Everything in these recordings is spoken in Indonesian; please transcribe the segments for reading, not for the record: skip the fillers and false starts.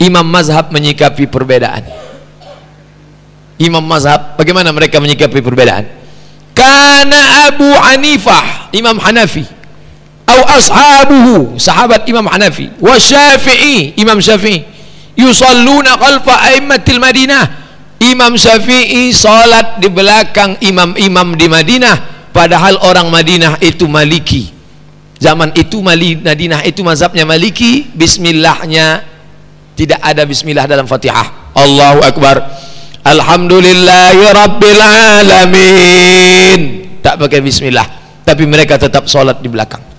Imam mazhab menyikapi perbedaan. Imam mazhab bagaimana mereka menyikapi perbedaan? Kana Abu Hanifah, Imam Hanafi, atau ashabuhu, sahabat Imam Hanafi, wa Syafi'i, Imam Syafi'i, yusalluna khalfa aimmatil Madinah. Imam Syafi'i salat di belakang imam-imam di Madinah, padahal orang Madinah itu Maliki. Zaman itu Madinah itu mazhabnya Maliki, bismillahnya tidak ada bismillah dalam Fatihah. Allahu Akbar, alhamdulillahi rabbil alamin, tak pakai bismillah, tapi mereka tetap sholat di belakang.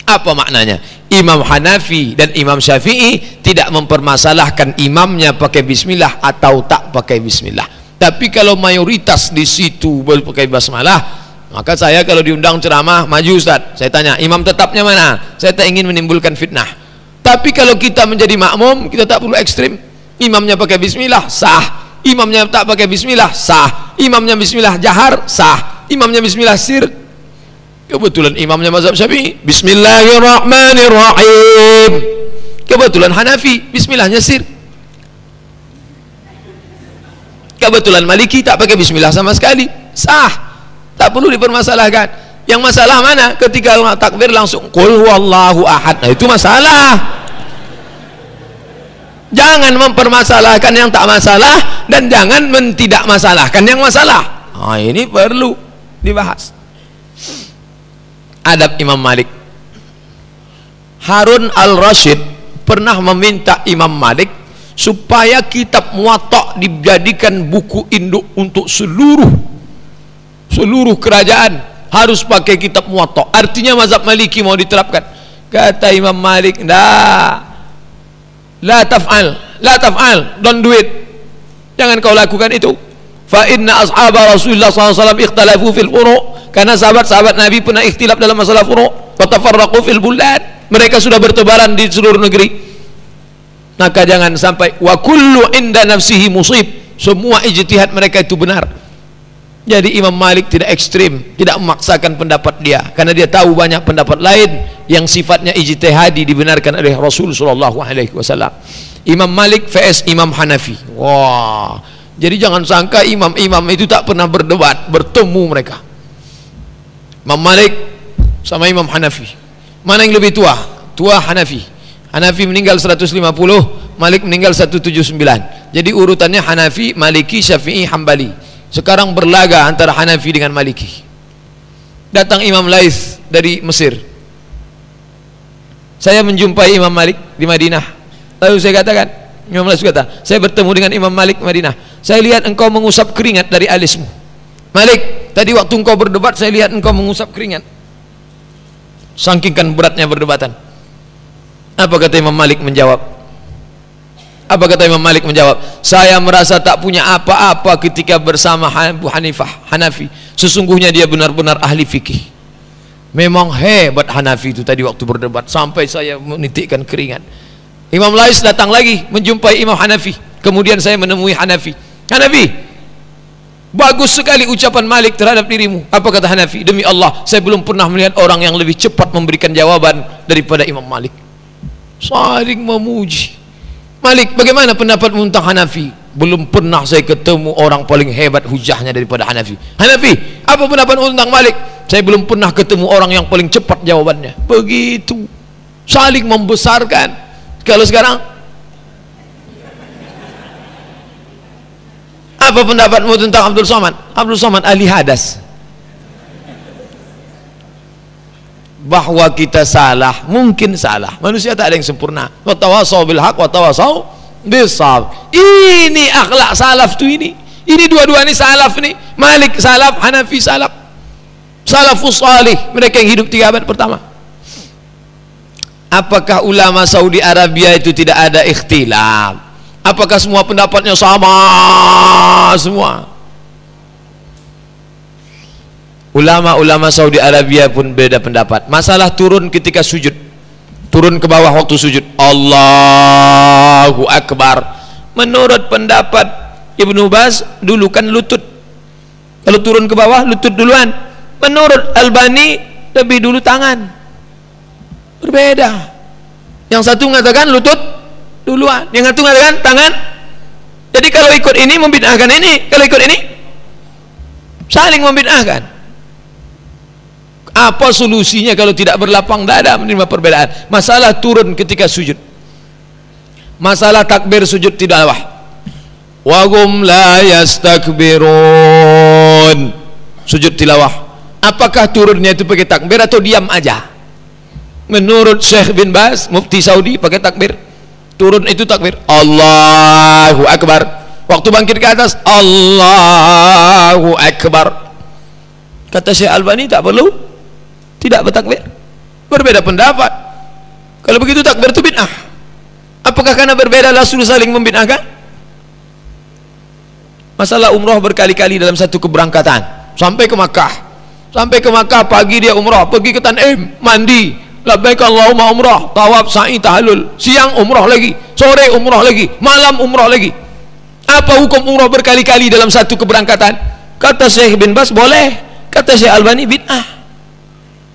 Apa maknanya? Imam Hanafi dan Imam Syafi'i tidak mempermasalahkan imamnya pakai bismillah atau tak pakai bismillah. Tapi kalau mayoritas di situ pakai basmalah, maka saya kalau diundang ceramah maju Ustaz, saya tanya imam tetapnya mana? Saya tak ingin menimbulkan fitnah. Tapi kalau kita menjadi makmum, kita tak perlu ekstrim. Imamnya pakai bismillah sah, imamnya tak pakai bismillah sah, imamnya bismillah jahar sah, imamnya bismillah sir. Kebetulan imamnya mazhab Syafi'i bismillahirrahmanirrahim, kebetulan Hanafi bismillahnya sir, kebetulan Maliki tak pakai bismillah sama sekali, sah, tak perlu dipermasalahkan. Yang masalah mana? Ketika takbir langsung qul huwallahu ahad, nah itu masalah. Jangan mempermasalahkan yang tak masalah dan jangan tidak masalahkan yang masalah. Nah, ini perlu dibahas. Adab Imam Malik. Harun al-Rashid pernah meminta Imam Malik supaya kitab Muwatta dijadikan buku induk untuk seluruh kerajaan, harus pakai kitab Muwatta. Artinya mazhab Maliki mau diterapkan. Kata Imam Malik, la taf'al, don't do it, jangan kau lakukan itu. Fa inna ashaba Rasulullah SAW ikhtalafu fil furu', karena sahabat-sahabat Nabi pernah ikhtilaf dalam masalah furu', wa tafarraqu fil bulad, mereka sudah bertebaran di seluruh negeri. Maka jangan sampai wa kullu inda nafsihi musib, semua ijtihad mereka itu benar. Jadi Imam Malik tidak ekstrim, tidak memaksakan pendapat dia, karena dia tahu banyak pendapat lain yang sifatnya ijtihadi dibenarkan oleh Rasul sallallahu alaihi wasallam. Imam Malik vs Imam Hanafi. Wah, jadi jangan sangka imam-imam itu tak pernah berdebat, bertemu mereka. Imam Malik sama Imam Hanafi, mana yang lebih tua? Tua Hanafi. Hanafi meninggal 150, Malik meninggal 179. Jadi urutannya Hanafi, Maliki, Syafi'i, Hambali. Sekarang berlaga antara Hanafi dengan Maliki. Datang Imam Laits dari Mesir. Saya menjumpai Imam Malik di Madinah. Lalu saya katakan, Imam Laits kata, saya bertemu dengan Imam Malik Madinah. Saya lihat engkau mengusap keringat dari alismu. Malik, tadi waktu engkau berdebat saya lihat engkau mengusap keringat. Saking beratnya perdebatan. Apa kata Imam Malik menjawab? Apa kata Imam Malik menjawab? Saya merasa tak punya apa-apa ketika bersama Abu Hanifah, Hanafi. Sesungguhnya dia benar-benar ahli fikih. Memang hebat Hanafi itu tadi waktu berdebat, sampai saya menitikkan keringat. Imam Laits datang lagi menjumpai Imam Hanafi. Kemudian saya menemui Hanafi. Hanafi, bagus sekali ucapan Malik terhadap dirimu. Apa kata Hanafi? Demi Allah, saya belum pernah melihat orang yang lebih cepat memberikan jawaban daripada Imam Malik. Saling memuji. Malik, bagaimana pendapatmu tentang Hanafi? Belum pernah saya ketemu orang paling hebat hujahnya daripada Hanafi. Hanafi, apa pendapatmu tentang Malik? Saya belum pernah ketemu orang yang paling cepat jawabannya. Begitu, saling membesarkan. Kalau sekarang, apa pendapatmu tentang Abdul Somad? Abdul Somad ahli hadas. Bahwa kita salah, mungkin salah. Manusia tak ada yang sempurna. Wa tawassaw bil haq wa tawassaw bis sabr. Ini akhlak salaf tu ini. Ini dua-dua ini salaf ni. Malik salaf, Hanafi salaf. Salafus salih, mereka yang hidup 3 abad pertama. Apakah ulama Saudi Arabia itu tidak ada ikhtilaf? Apakah semua pendapatnya sama semua? Ulama-ulama Saudi Arabia pun beda pendapat. Masalah turun ketika sujud, turun ke bawah waktu sujud, Allahu Akbar. Menurut pendapat Ibnu Baz, dulu kan lutut, kalau turun ke bawah lutut duluan. Menurut Albani lebih dulu tangan. Berbeda. Yang satu mengatakan lutut duluan, yang satu mengatakan tangan. Jadi kalau ikut ini membid'ahkan ini, kalau ikut ini saling membid'ahkan. Apa solusinya kalau tidak berlapang dada menerima perbedaan? Masalah turun ketika sujud, masalah takbir sujud tilawah, wa hum la yastakbirun, sujud tilawah. Apakah turunnya itu pakai takbir atau diam aja? Menurut Syekh bin Baz, mufti Saudi, pakai takbir. Turun itu takbir, Allahu Akbar. Waktu bangkit ke atas, Allahu Akbar. Kata Syekh Albani tak perlu, tidak bertakbir. Berbeda pendapat. Kalau begitu takbir itu bid'ah. Apakah karena berbeda langsung saling membid'ahkan? Masalah umrah berkali-kali dalam satu keberangkatan, sampai ke Makkah. Sampai ke Makkah pagi dia umrah, pergi ke Tan'im, mandi, labbaik Allahumma umrah, tawaf, sa'i, tahallul, siang umrah lagi, sore umrah lagi, malam umrah lagi. Apa hukum umrah berkali-kali dalam satu keberangkatan? Kata Syekh bin Baz boleh, kata Syekh Albani bid'ah.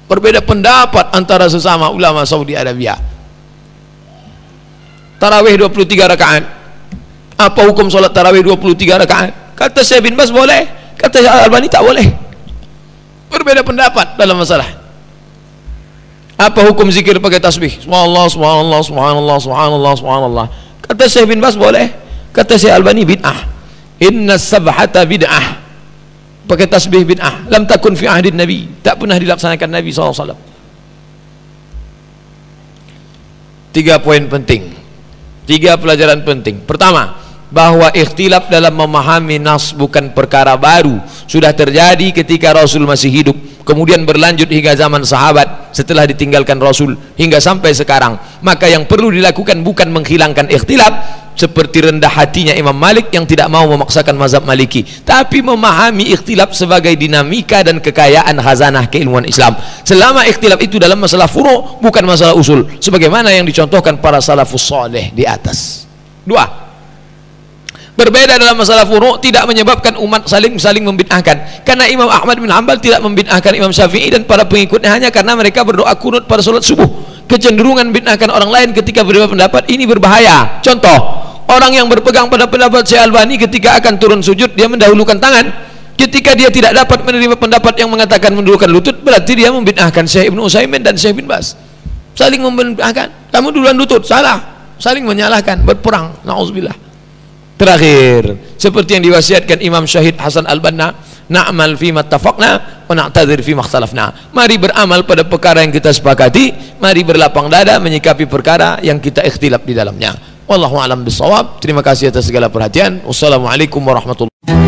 Berbeda pendapat antara sesama ulama Saudi Arabia. Tarawih 23 rakaat. Apa hukum solat tarawih 23 rakaat? Kata Syekh bin Baz boleh, kata Syekh Albani tak boleh. Berbeda pendapat dalam masalah. Apa hukum zikir pakai tasbih? Subhanallah, subhanallah, subhanallah, subhanallah, subhanallah. Kata Syekh bin Baz boleh, kata Syekh Albani bid'ah. Inna sabhata bid'ah. Pakai tasbih bid'ah. Lam takun fi ahdin Nabi, tak pernah dilaksanakan Nabi SAW. 3 poin penting, 3 pelajaran penting. Pertama, bahwa ikhtilaf dalam memahami nas bukan perkara baru, sudah terjadi ketika Rasul masih hidup, kemudian berlanjut hingga zaman sahabat, setelah ditinggalkan Rasul hingga sampai sekarang. Maka yang perlu dilakukan bukan menghilangkan ikhtilaf seperti rendah hatinya Imam Malik yang tidak mau memaksakan mazhab Maliki, tapi memahami ikhtilaf sebagai dinamika dan kekayaan khazanah keilmuan Islam. Selama ikhtilaf itu dalam masalah furu', bukan masalah usul, sebagaimana yang dicontohkan para salafus saleh di atas. 2, berbeda dalam masalah furu' tidak menyebabkan umat saling membid'ahkan, karena Imam Ahmad bin Hanbal tidak membid'ahkan Imam Syafi'i dan para pengikutnya hanya karena mereka berdoa kunut pada salat subuh. Kecenderungan bid'ahkan orang lain ketika berbeda pendapat ini berbahaya. Contoh, orang yang berpegang pada pendapat Syekh Albani ketika akan turun sujud dia mendahulukan tangan. Ketika dia tidak dapat menerima pendapat yang mengatakan mendahulukan lutut, berarti dia membid'ahkan Syekh Ibnu Utsaimin dan Syekh bin Baz. Saling membid'ahkan. Kamu duluan lutut, salah. Saling menyalahkan, berperang. Nauzubillah. Terakhir, seperti yang diwasiatkan Imam Syahid Hasan Al-Banna, na'mal fima tafaqna wa na'tadzir fima ikhtalafna. Mari beramal pada perkara yang kita sepakati, mari berlapang dada menyikapi perkara yang kita ikhtilaf di dalamnya. Wallahu a'lam bishawab. Terima kasih atas segala perhatian. Wassalamualaikum warahmatullahi wabarakatuh.